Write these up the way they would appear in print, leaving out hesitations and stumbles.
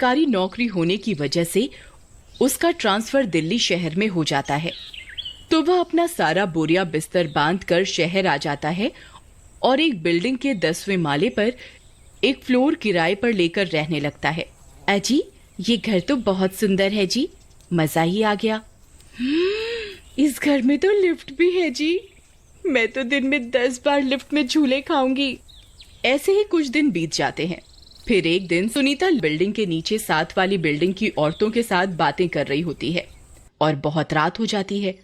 सरकारी नौकरी होने की वजह से उसका ट्रांसफर दिल्ली शहर में हो जाता है। तो वह अपना सारा बोरिया बिस्तर बांधकर शहर आ जाता है और एक बिल्डिंग के 10वें माले पर एक फ्लोर किराए पर लेकर रहने लगता है। अजी, ये घर तो बहुत सुंदर है जी, मजा ही आ गया। इस घर में तो लिफ्ट भी है जी, मैं तो दिन में 10 बार लिफ्ट में झूले खाऊंगी। ऐसे ही कुछ दिन बीत जाते हैं। फिर एक दिन सुनीता बिल्डिंग के नीचे साथ वाली बिल्डिंग की औरतों के साथ बातें कर रही होती है और बहुत रात हो जाती है।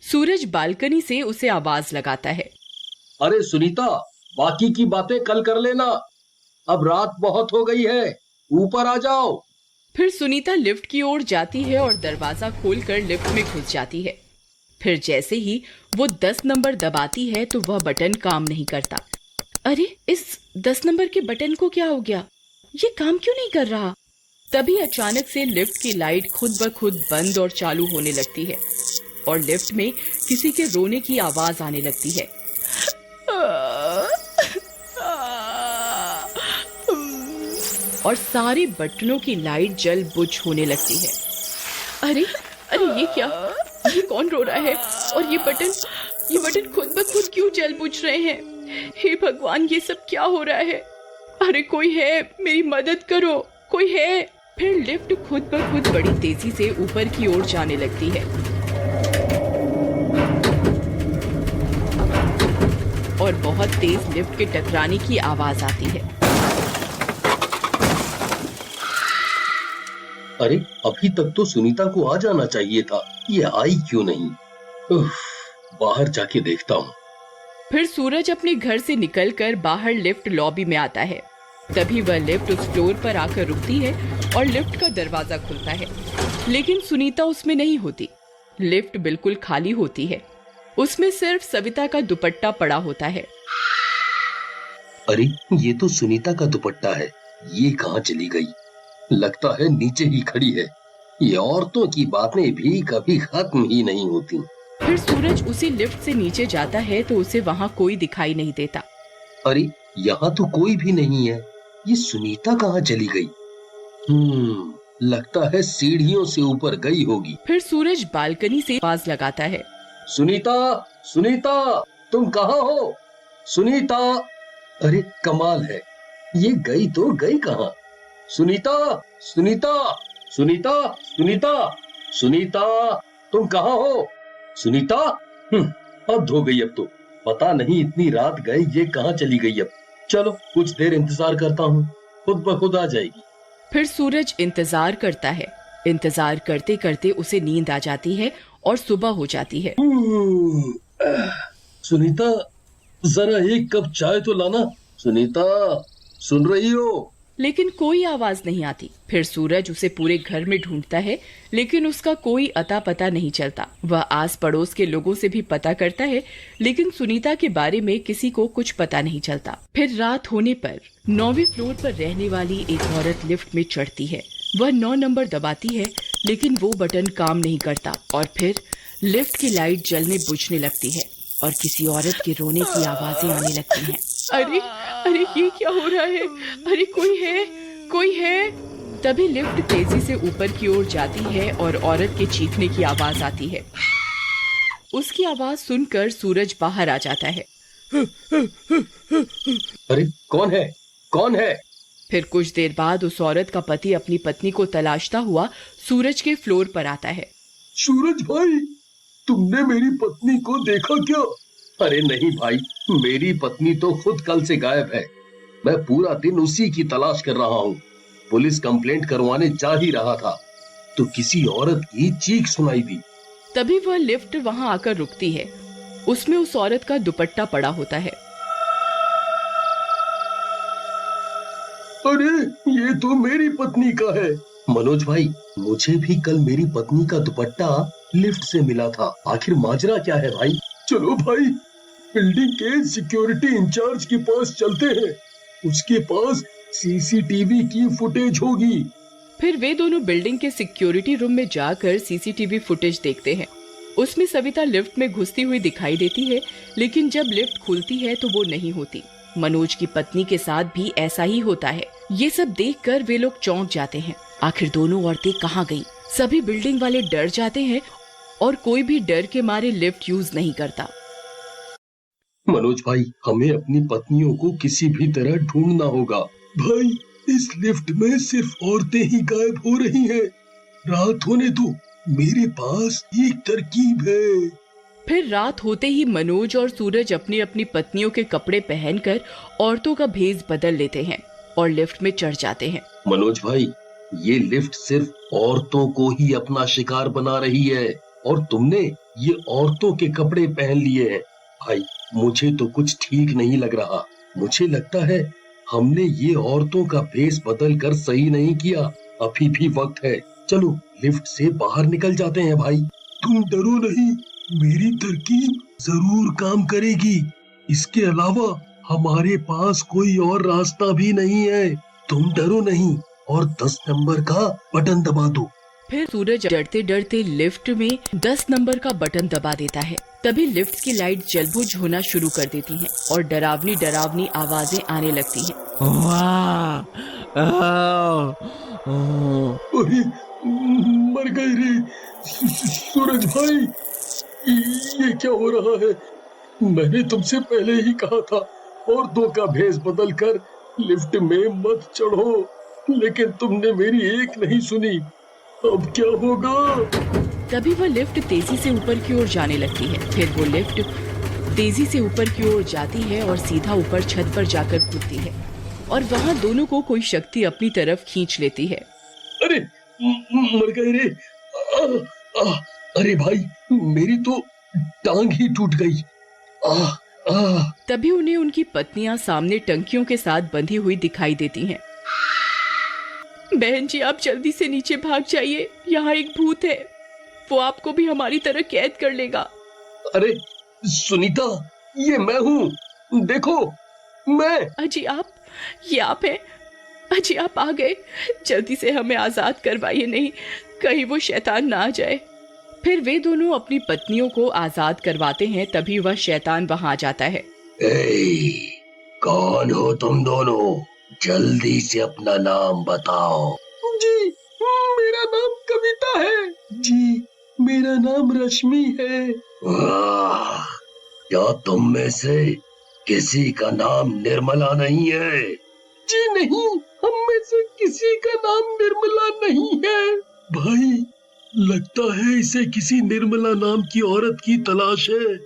सूरज बालकनी से उसे आवाज लगाता है, अरे सुनीता, बाकी की बातें कल कर लेना, अब रात बहुत हो गई है, ऊपर आ जाओ। फिर सुनीता लिफ्ट की ओर जाती है और दरवाजा खोलकर लिफ्ट में घुस जाती है। फिर जैसे ही वो 10 नंबर दबाती है तो वह बटन काम नहीं करता। अरे, इस 10 नंबर के बटन को क्या हो गया? ये काम क्यों नहीं कर रहा? तभी अचानक से लिफ्ट की लाइट खुद ब खुद बंद और चालू होने लगती है और लिफ्ट में किसी के रोने की आवाज आने लगती है। और सारे बटनों की लाइट जल बुझ होने लगती है। अरे अरे, ये क्या? ये कौन रो रहा है? और ये बटन खुद ब खुद क्यों जल बुझ रहे हैं? हे भगवान, ये सब क्या हो रहा है? अरे कोई है, मेरी मदद करो, कोई है। फिर लिफ्ट खुद ब खुद बड़ी तेजी से ऊपर की ओर जाने लगती है और बहुत तेज लिफ्ट के टकराने की आवाज आती है। अरे, अभी तक तो सुनीता को आ जाना चाहिए था, ये आई क्यों नहीं? बाहर जाके देखता हूँ। फिर सूरज अपने घर से निकलकर बाहर लिफ्ट लॉबी में आता है। तभी वह लिफ्ट उस फ्लोर पर आकर रुकती है और लिफ्ट का दरवाजा खुलता है, लेकिन सुनीता उसमें नहीं होती। लिफ्ट बिल्कुल खाली होती है, उसमें सिर्फ सविता का दुपट्टा पड़ा होता है। अरे, ये तो सुनीता का दुपट्टा है, ये कहाँ चली गई? लगता है नीचे ही खड़ी है। ये औरतों की बातें भी कभी खत्म ही नहीं होती। फिर सूरज उसी लिफ्ट से नीचे जाता है तो उसे वहाँ कोई दिखाई नहीं देता। अरे, यहाँ तो कोई भी नहीं है, ये सुनीता कहाँ चली गई? लगता है सीढ़ियों से ऊपर गई होगी। फिर सूरज बालकनी से आवाज लगाता है, सुनीता, सुनीता, तुम कहाँ हो? सुनीता! अरे कमाल है, ये गई तो गई कहाँ? सुनीता, सुनीता, सुनीता, सुनीता, सुनीता, तुम कहाँ हो? सुनीता! हद हो गई, अब तो पता नहीं इतनी रात गए ये कहाँ चली गई। अब चलो कुछ देर इंतजार करता हूँ, खुद ब खुद आ जाएगी। फिर सूरज इंतजार करता है। इंतजार करते करते उसे नींद आ जाती है और सुबह हो जाती है। सुनीता, जरा एक कप चाय तो लाना। सुनीता, सुन रही हो? लेकिन कोई आवाज नहीं आती। फिर सूरज उसे पूरे घर में ढूंढता है, लेकिन उसका कोई अता पता नहीं चलता। वह आस पड़ोस के लोगों से भी पता करता है, लेकिन सुनीता के बारे में किसी को कुछ पता नहीं चलता। फिर रात होने पर 9वें फ्लोर पर रहने वाली एक औरत लिफ्ट में चढ़ती है। वह 9 नंबर दबाती है, लेकिन वो बटन काम नहीं करता और फिर लिफ्ट की लाइट जलने बुझने लगती है और किसी औरत के रोने की आवाजें आने लगती हैं। अरे अरे, ये क्या हो रहा है? अरे कोई है, कोई है। तभी लिफ्ट तेजी से ऊपर की ओर जाती है और औरत के चीखने की आवाज आती है। उसकी आवाज सुनकर सूरज बाहर आ जाता है। अरे कौन है, कौन है? फिर कुछ देर बाद उस औरत का पति अपनी पत्नी को तलाशता हुआ सूरज के फ्लोर पर आता है। सूरज भाई, तुमने मेरी पत्नी को देखा क्या? अरे नहीं भाई, मेरी पत्नी तो खुद कल से गायब है। मैं पूरा दिन उसी की तलाश कर रहा हूँ। पुलिस कंप्लेंट करवाने जा ही रहा था तो किसी औरत की चीख सुनाई दी। तभी वह लिफ्ट वहां आकर रुकती है। उसमें उस औरत का दुपट्टा पड़ा होता है। अरे, ये तो मेरी पत्नी का है। मनोज भाई, मुझे भी कल मेरी पत्नी का दुपट्टा लिफ्ट से मिला था। आखिर माजरा क्या है भाई? चलो भाई, बिल्डिंग के सिक्योरिटी इंचार्ज के पास चलते हैं, उसके पास सीसीटीवी की फुटेज होगी। फिर वे दोनों बिल्डिंग के सिक्योरिटी रूम में जाकर सीसीटीवी फुटेज देखते हैं। उसमें सविता लिफ्ट में घुसती हुई दिखाई देती है, लेकिन जब लिफ्ट खुलती है तो वो नहीं होती। मनोज की पत्नी के साथ भी ऐसा ही होता है। ये सब देखकर वे लोग चौंक जाते हैं। आखिर दोनों औरतें कहाँ गईं? सभी बिल्डिंग वाले डर जाते हैं और कोई भी डर के मारे लिफ्ट यूज नहीं करता। मनोज भाई, हमें अपनी पत्नियों को किसी भी तरह ढूंढना होगा। भाई, इस लिफ्ट में सिर्फ औरतें ही गायब हो रही हैं। रात होने दो, मेरे पास एक तरकीब है। फिर रात होते ही मनोज और सूरज अपनी अपनी पत्नियों के कपड़े पहनकर औरतों का भेष बदल लेते हैं और लिफ्ट में चढ़ जाते हैं। मनोज भाई, ये लिफ्ट सिर्फ औरतों को ही अपना शिकार बना रही है और तुमने ये औरतों के कपड़े पहन लिए हैं। भाई, मुझे तो कुछ ठीक नहीं लग रहा। मुझे लगता है हमने ये औरतों का भेष बदल कर सही नहीं किया। अभी भी वक्त है, चलो लिफ्ट से बाहर निकल जाते हैं। भाई, तुम डरो नहीं, मेरी तरकीब जरूर काम करेगी। इसके अलावा हमारे पास कोई और रास्ता भी नहीं है। तुम डरो नहीं और 10 नंबर का बटन दबा दो। फिर सूरज डरते डरते लिफ्ट में 10 नंबर का बटन दबा देता है। तभी लिफ्ट की लाइट जलबुझ होना शुरू कर देती हैं और डरावनी डरावनी आवाजें आने लगती हैं। अरे, मर गए रे सूरज भाई, ये क्या हो रहा है? मैंने तुमसे पहले ही कहा था औरतों का भेष बदल कर लिफ्ट में मत चढ़ो, लेकिन तुमने मेरी एक नहीं सुनी। अब क्या होगा? तभी वह लिफ्ट तेजी से ऊपर की ओर जाने लगती है। फिर वो लिफ्ट तेजी से ऊपर की ओर जाती है और सीधा ऊपर छत पर जाकर कूदती है और वहाँ दोनों को कोई शक्ति अपनी तरफ खींच लेती है। अरे, मर गए रे। अरे भाई, मेरी तो टांग ही टूट गई। तभी उन्हें उनकी पत्नियां सामने टंकियों के साथ बंधी हुई दिखाई देती हैं। बहन जी, आप जल्दी से नीचे भाग जाइए, यहाँ एक भूत है, वो आपको भी हमारी तरह कैद कर लेगा। अरे सुनीता, ये मैं हूँ, देखो मैं। अजी आप, ये आप हैं? अजी आप आ गए, जल्दी से हमें आजाद करवाइए, नहीं कहीं वो शैतान ना आ जाए। फिर वे दोनों अपनी पत्नियों को आजाद करवाते हैं। तभी वह शैतान वहां आ जाता है। कौन हो तुम दोनों? जल्दी से अपना नाम बताओ। जी, मेरा नाम कविता है। जी, मेरा नाम रश्मि है। क्या तुम में से किसी का नाम निर्मला नहीं है? जी नहीं, हम में से किसी का नाम निर्मला नहीं है। भाई, लगता है इसे किसी निर्मला नाम की औरत की तलाश है।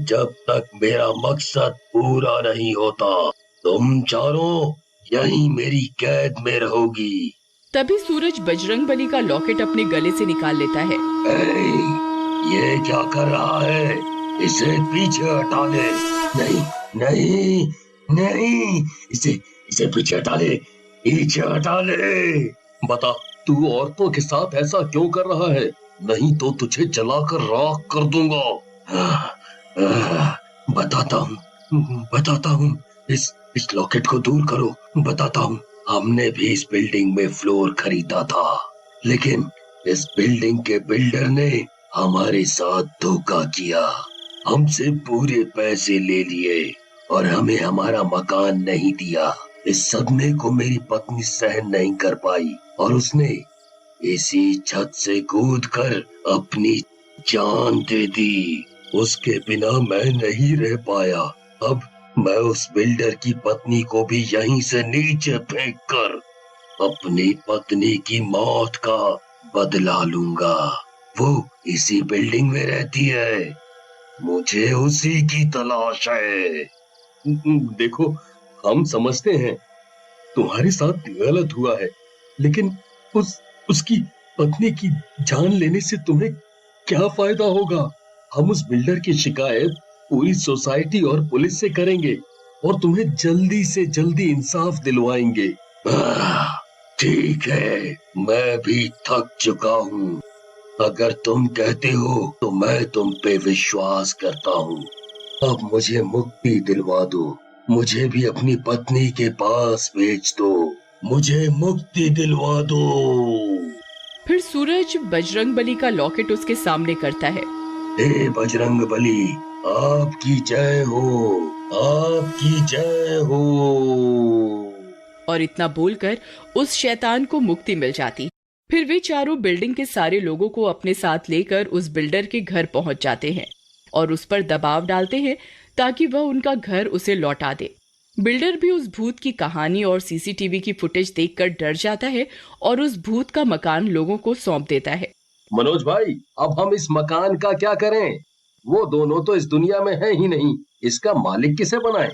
जब तक मेरा मकसद पूरा नहीं होता, तुम चारों यहीं मेरी कैद में रहोगी। तभी सूरज बजरंगबली का लॉकेट अपने गले से निकाल लेता है। ये क्या कर रहा है? इसे पीछे हटा ले। नहीं नहीं नहीं, इसे पीछे हटा ले, पीछे हटा ले। बता, तू औरतों के साथ ऐसा क्यों कर रहा है? नहीं तो तुझे जलाकर राख कर दूंगा। बताता हूँ, इस लॉकेट को दूर करो। बताता हूँ, हमने भी इस बिल्डिंग में फ्लोर खरीदा था, लेकिन इस बिल्डिंग के बिल्डर ने हमारे साथ धोखा किया। हमसे पूरे पैसे ले लिए और हमें हमारा मकान नहीं दिया। इस सदमे को मेरी पत्नी सहन नहीं कर पाई और उसने इसी छत से कूदकर अपनी जान दे दी। उसके बिना मैं नहीं रह पाया। अब मैं उस बिल्डर की पत्नी को भी यहीं से नीचे फेंककर अपनी पत्नी की मौत का बदला लूंगा। वो इसी बिल्डिंग में रहती है, मुझे उसी की तलाश है। देखो, हम समझते हैं तुम्हारे साथ गलत हुआ है, लेकिन उसकी पत्नी की जान लेने से तुम्हें क्या फायदा होगा? हम उस बिल्डर की शिकायत पूरी सोसाइटी और पुलिस से करेंगे और तुम्हें जल्दी से जल्दी इंसाफ दिलवाएंगे। ठीक है, मैं भी थक चुका हूँ। अगर तुम कहते हो तो मैं तुम पे विश्वास करता हूँ। अब मुझे मुक्ति दिलवा दो, मुझे भी अपनी पत्नी के पास भेज दो, मुझे मुक्ति दिलवा दो। फिर सूरज बजरंगबली का लॉकेट उसके सामने करता है। हे बजरंगबली, आपकी जय हो, आपकी जय हो। और इतना बोलकर उस शैतान को मुक्ति मिल जाती। फिर वे चारों बिल्डिंग के सारे लोगों को अपने साथ लेकर उस बिल्डर के घर पहुंच जाते हैं और उस पर दबाव डालते हैं ताकि वह उनका घर उसे लौटा दे। बिल्डर भी उस भूत की कहानी और सीसीटीवी की फुटेज देखकर डर जाता है और उस भूत का मकान लोगों को सौंप देता है। मनोज भाई, अब हम इस मकान का क्या करें? वो दोनों तो इस दुनिया में है ही नहीं, इसका मालिक किसे बनाएं?